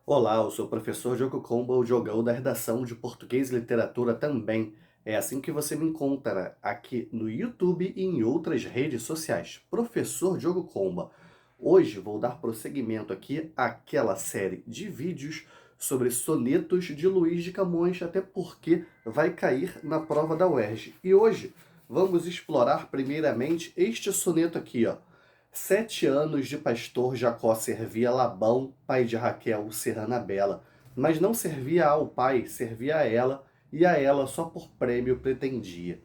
Olá, eu sou o professor Diogo Comba, o Diogão da redação de Português e Literatura também. É assim que você me encontra aqui no YouTube e em outras redes sociais. Professor Diogo Comba. Hoje vou dar prosseguimento aqui àquela série de vídeos sobre sonetos de Luís de Camões, até porque vai cair na prova da UERJ. E hoje vamos explorar primeiramente este soneto aqui, ó. 7 anos de pastor Jacó servia Labão, pai de Raquel, serrana bela, mas não servia ao pai, servia a ela, e a ela só por prêmio pretendia.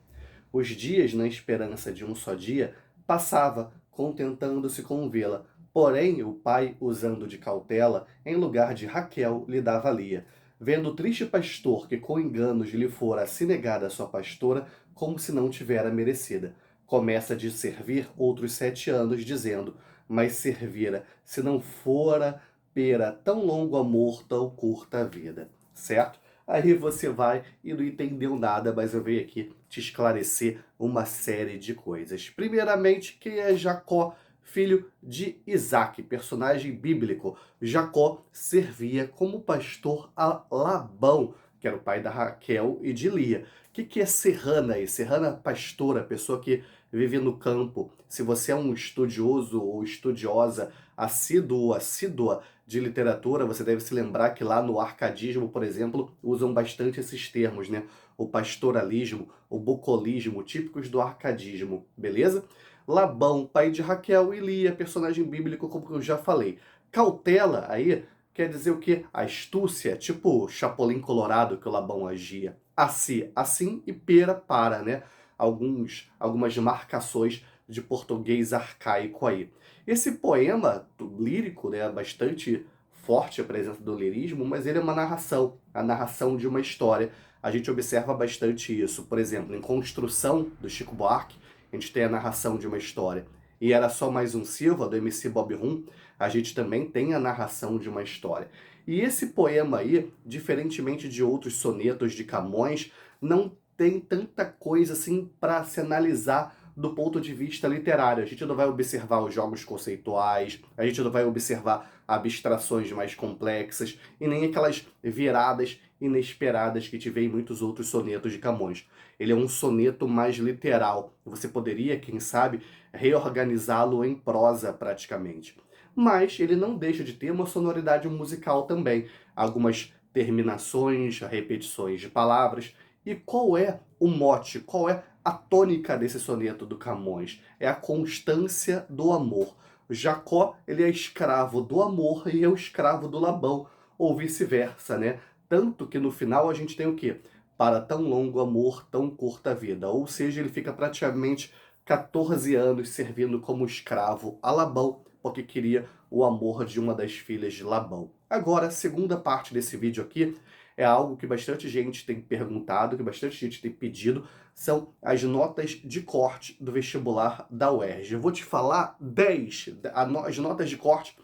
Os dias, na esperança de um só dia, passava, contentando-se com vê-la. Porém, o pai, usando de cautela, em lugar de Raquel, lhe dava Lia. Vendo o triste pastor que com enganos lhe fora assim negada a sua pastora, como se não tivera merecida. Começa de servir outros 7 anos, dizendo, mas servira, se não fora pera tão longo amor, tão curta a vida. Certo? Aí você vai e não entendeu nada, mas eu venho aqui te esclarecer uma série de coisas. Primeiramente, quem é Jacó, filho de Isaac, personagem bíblico? Jacó servia como pastor a Labão, que era o pai da Raquel e de Lia. O que é serrana aí? Serrana pastora, pessoa que vive no campo. Se você é um estudioso ou estudiosa assíduo ou assídua de literatura, você deve se lembrar que lá no arcadismo, por exemplo, usam bastante esses termos, né? O pastoralismo, o bucolismo, típicos do arcadismo, beleza? Labão, pai de Raquel, e Lia, personagem bíblico, como eu já falei. Cautela, aí, quer dizer o quê? Astúcia, tipo Chapolin Colorado que o Labão agia. Assim, assim e pera para, né? Algumas marcações de português arcaico aí. Esse poema lírico, né, bastante forte a presença do lirismo, mas ele é uma narração, a narração de uma história. A gente observa bastante isso. Por exemplo, em Construção, do Chico Buarque, a gente tem a narração de uma história. E Era Só Mais Um Silva, do MC Bob Rum, a gente também tem a narração de uma história. E esse poema aí, diferentemente de outros sonetos de Camões, não tem tanta coisa assim para se analisar do ponto de vista literário. A gente não vai observar os jogos conceituais, a gente não vai observar abstrações mais complexas e nem aquelas viradas inesperadas que tive em muitos outros sonetos de Camões. Ele é um soneto mais literal. Você poderia, quem sabe, reorganizá-lo em prosa praticamente. Mas ele não deixa de ter uma sonoridade musical também. Algumas terminações, repetições de palavras. E qual é o mote? Qual é a tônica desse soneto do Camões? É a constância do amor. Jacó, ele é escravo do amor e eu escravo do Labão, ou vice-versa, né? Tanto que no final a gente tem o quê? Para tão longo amor, tão curta vida. Ou seja, ele fica praticamente 14 anos servindo como escravo a Labão, porque queria o amor de uma das filhas de Labão. Agora, a segunda parte desse vídeo aqui é algo que bastante gente tem perguntado, que bastante gente tem pedido, são as notas de corte do vestibular da UERJ. Eu vou te falar 10, as notas de corte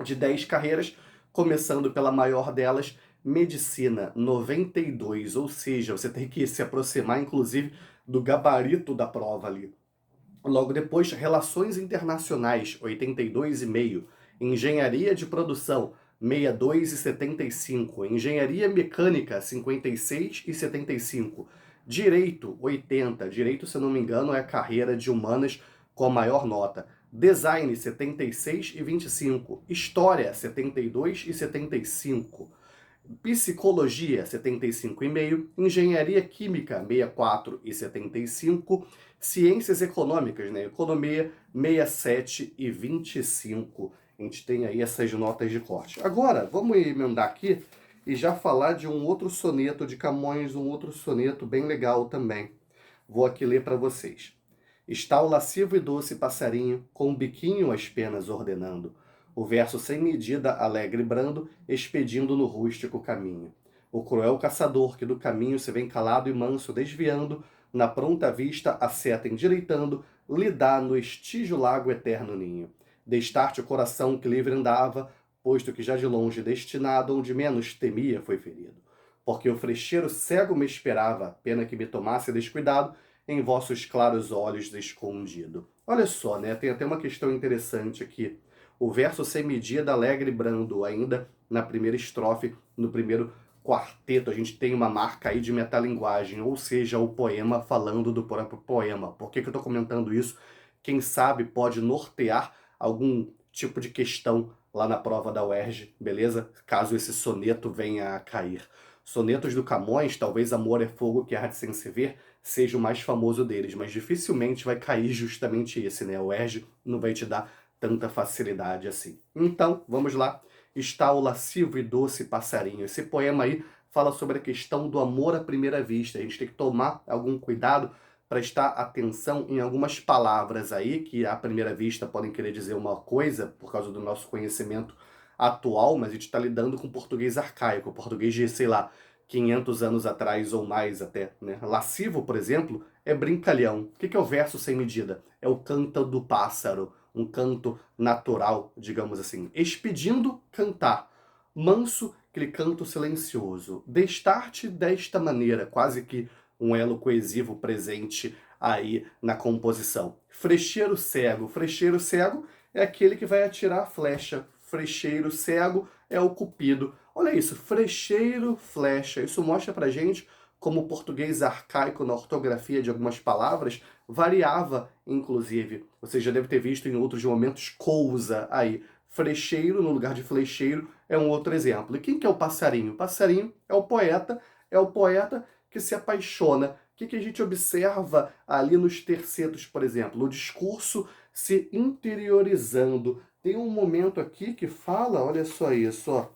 de 10 carreiras, começando pela maior delas, medicina, 92, ou seja, você tem que se aproximar, inclusive, do gabarito da prova ali. Logo depois, relações internacionais, 82,5. Engenharia de produção, 62,75. Engenharia mecânica, 56,75. Direito, 80. Direito, se eu não me engano, é a carreira de humanas com a maior nota. Design, 76,25. História, 72,75. Psicologia, 75,5, Engenharia Química, 64,75, Ciências Econômicas, né? Economia, 67,25. A gente tem aí essas notas de corte. Agora, vamos emendar aqui e já falar de um outro soneto de Camões, um outro soneto bem legal também. Vou aqui ler para vocês. Está o lascivo e doce passarinho, com um biquinho as penas ordenando, o verso sem medida, alegre e brando, expedindo no rústico caminho. O cruel caçador, que do caminho se vem calado e manso desviando, na pronta vista a seta endireitando, lhe dá no estígio lago eterno ninho. Destarte o coração que livre andava, posto que já de longe destinado, onde menos temia foi ferido. Porque o frecheiro cego me esperava, pena que me tomasse descuidado, em vossos claros olhos escondido. Olha só, né? Tem até uma questão interessante aqui. o verso sem medida, alegre e brando, ainda na primeira estrofe, no primeiro quarteto, a gente tem uma marca aí de metalinguagem, ou seja, o poema falando do próprio poema. Por que que eu estou comentando isso? Quem sabe pode nortear algum tipo de questão lá na prova da UERJ, beleza? Caso esse soneto venha a cair. Sonetos do Camões, talvez Amor é Fogo que Arde Sem Se Ver, seja o mais famoso deles, mas dificilmente vai cair justamente esse, né? O UERJ não vai te dar tanta facilidade assim. Então, vamos lá. Está o lascivo e doce passarinho. Esse poema aí fala sobre a questão do amor à primeira vista. A gente tem que tomar algum cuidado, prestar atenção em algumas palavras aí, que à primeira vista podem querer dizer uma coisa, por causa do nosso conhecimento atual, mas a gente está lidando com português arcaico, português de, sei lá, 500 anos atrás ou mais até, né? Lascivo, por exemplo, é brincalhão. O que é o verso sem medida? É o canto do pássaro, um canto natural, digamos assim. Expedindo, cantar. Manso, aquele canto silencioso. Destarte desta maneira, quase que um elo coesivo presente aí na composição. Frecheiro cego. Frecheiro cego é aquele que vai atirar a flecha. Frecheiro cego é o cupido. Olha isso, frecheiro, flecha. Isso mostra pra gente como o português arcaico na ortografia de algumas palavras variava, inclusive. Você já deve ter visto em outros momentos cousa aí. Frecheiro no lugar de flecheiro é um outro exemplo. E quem que é o passarinho? O passarinho é o poeta que se apaixona. O que a gente observa ali nos tercetos, por exemplo? O discurso se interiorizando. Tem um momento aqui que fala, olha só isso, ó.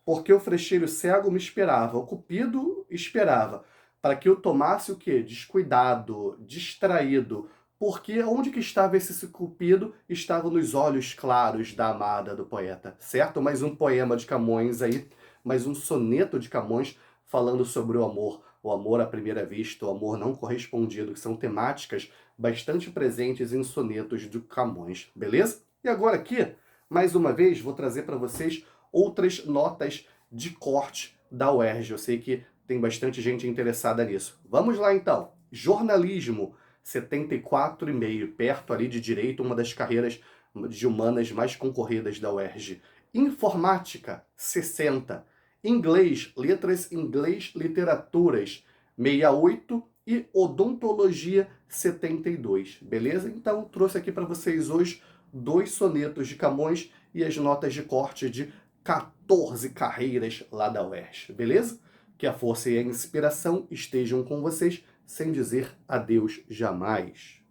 Porque o frecheiro cego me esperava, o cupido esperava, para que eu tomasse o quê? Descuidado, distraído. Porque onde que estava esse cupido? Estava nos olhos claros da amada do poeta, certo? Mais um poema de Camões aí, mais um soneto de Camões falando sobre o amor à primeira vista, o amor não correspondido, que são temáticas bastante presentes em sonetos de Camões, beleza? E agora aqui, mais uma vez, vou trazer para vocês outras notas de corte da UERJ. Eu sei que tem bastante gente interessada nisso. Vamos lá então. Jornalismo, 74,5, perto ali de direito, uma das carreiras de humanas mais concorridas da UERJ. Informática, 60. Inglês, letras inglês, literaturas, 68 e odontologia, 72. Beleza? Então trouxe aqui para vocês hoje 2 sonetos de Camões e as notas de corte de 14 carreiras lá da UERJ, beleza? Que a força e a inspiração estejam com vocês, sem dizer adeus jamais.